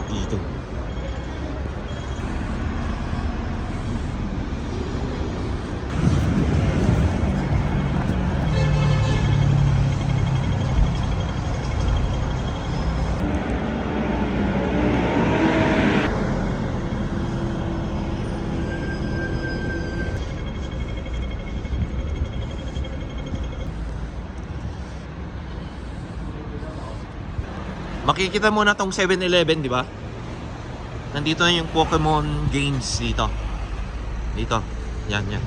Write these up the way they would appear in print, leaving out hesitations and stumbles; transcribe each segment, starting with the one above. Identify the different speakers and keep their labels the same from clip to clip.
Speaker 1: Dito. Makikita mo na tong 7-Eleven, di ba? Nandito na yung Pokemon games dito. Dito. Yan. Yan.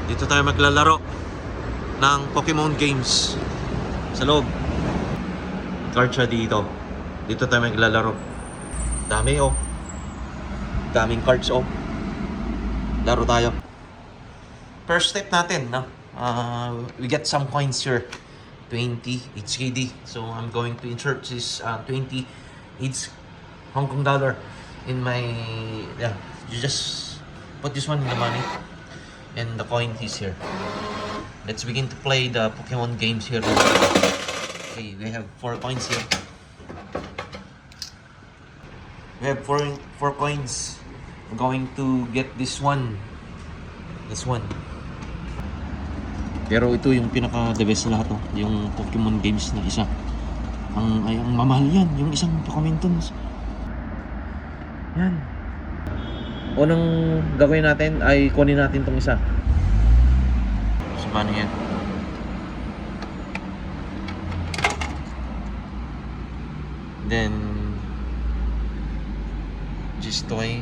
Speaker 1: Dito tayo maglalaro ng Pokemon games. Sa loob. Card siya dito. Dito tayo maglalaro. Dami oh. Daming cards oh. Laro tayo. First step natin, no? We get some coins here. 20 HKD. So I'm going to insert this 20 each Hong Kong dollar in my, yeah, you just put this one in the money and the coin is here. Let's begin to play the Pokemon games here. Okay, we have 4 coins here. We have four coins. I'm going to get this one. This one. Pero ito yung pinaka-the best sa lahat, oh. Yung Pokemon games na isa. Ang mamahal yan, yung isang Pokemontons. Yan. Unang gagawin natin ay kunin natin tong isa. So, paano yan? Then, just toy.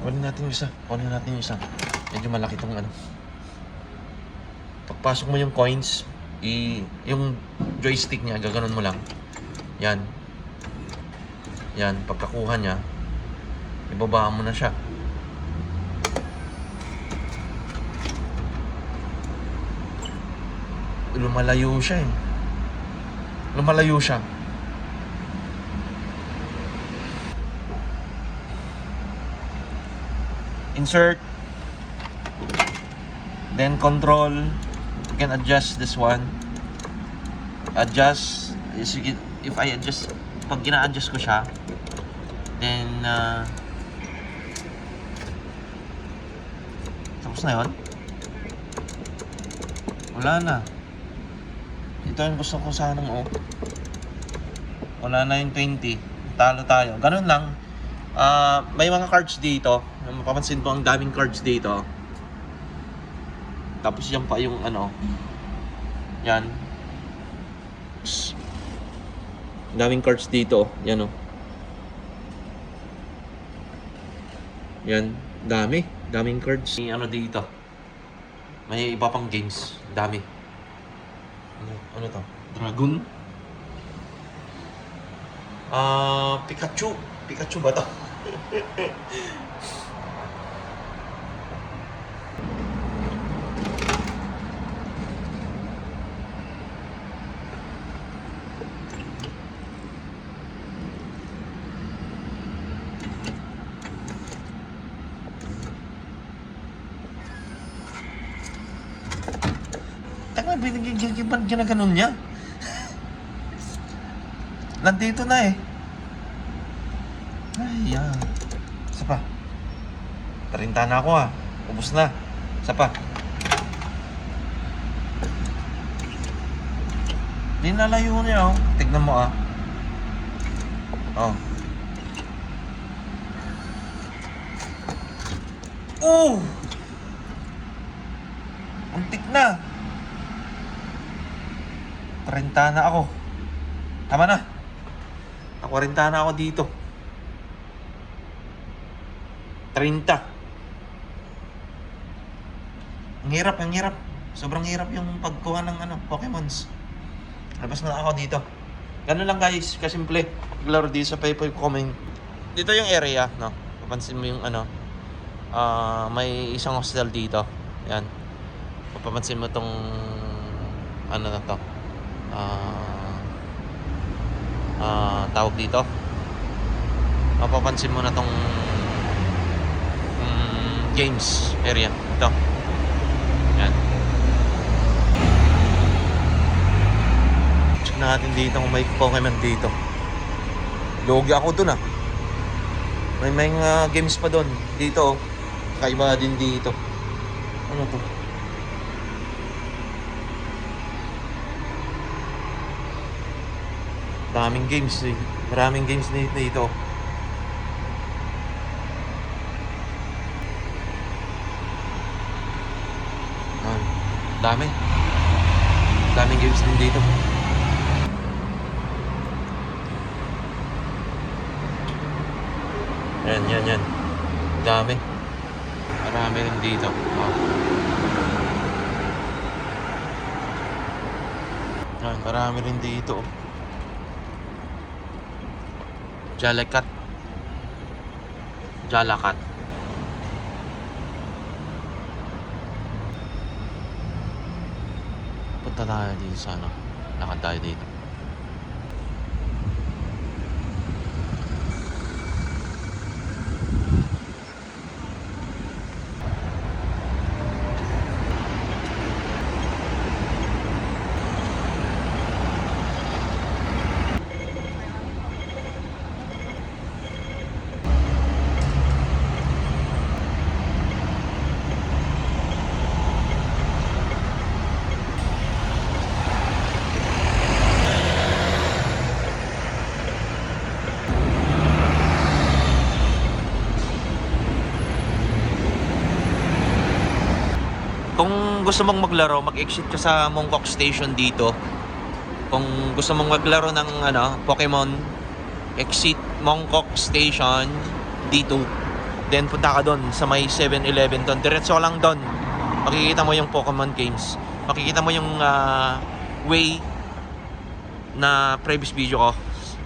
Speaker 1: Kunin natin yung isa. Medyo malaki tong ano. Pagpasok mo yung coins, yung joystick niya, gaganon mo lang. Yan. Yan, pagkakuha niya, ibabaan mo na siya. Lumalayo siya eh. Lumalayo siya. Insert, then control. You can adjust this one. Adjust, if I adjust, pag gina-adjust ko siya, then tapos na yun. Wala na. Ito yung gusto ko sanang wala na yung 20. Talo tayo. Ganun lang. May mga cards dito. Mapapansin ko ang daming cards dito. Tapos yan pa yung ano. Yan. Daming cards dito. Yan oh. Yan. Daming cards. May ano dito. May iba pang games. Dami. Ano to? Dragon? Pikachu. Pikachu ba to? Ginaganon niya. Nandito na eh. Ay, yan. Isa pa. 30 na ako ah. Ubus na. Isa pa. Di nalayo niya oh. Tignan mo ah. Oh. Oh! Untik na. 30 na ako. Tama na. 40 na ako dito. 30. Ang hirap. Sobrang hirap yung pagkuha ng Pokemons. Labas na ako dito. Ganun lang guys, kasimple. Maglaro dito sa PayPal comment. Dito yung area, no? Papansin mo yung may isang hostel dito. Yan. Papansin mo tong na to. Tawag dito. Mapapansin mo na tong games area. Ito. Yan. Check natin dito kung may Pokemon dito. Logi ako dun ah. May mga games pa dun. Dito oh. Kakaiba din dito. Ano to? Daming games eh. Maraming games dito. Daming games din dito. Yan. Dami. Marami rin dito. Oh. Yan, marami rin dito. Jalakat. Punta tayo dito sa lakad tayo dito. Kung gusto mong maglaro, mag-exit ka sa Mongkok Station dito. Kung gusto mong maglaro ng Pokemon, exit Mongkok Station dito. Then punta ka doon sa may 7-Eleven doon. Diretso lang doon. Makikita mo yung Pokemon games. Makikita mo yung way na previous video ko.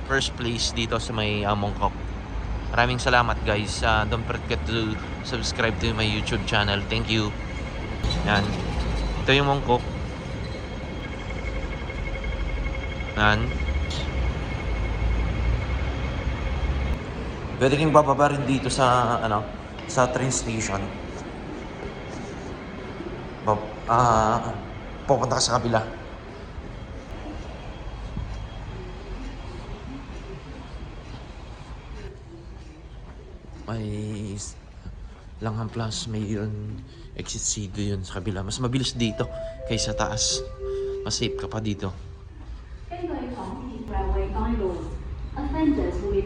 Speaker 1: First place dito sa may Mongkok. Maraming salamat guys. Don't forget to subscribe to my YouTube channel. Thank you. Yan. Ito yung Mongkok. Yan. Pwede kang bababa rin dito sa sa train station. Pupunta ka sa kabila. May Langham Plus, may yun exit C yun sa kabila. Mas mabilis dito kaysa taas. Mas safe ka pa dito.
Speaker 2: 根據港鐵 Railway Guidelines, offenders will be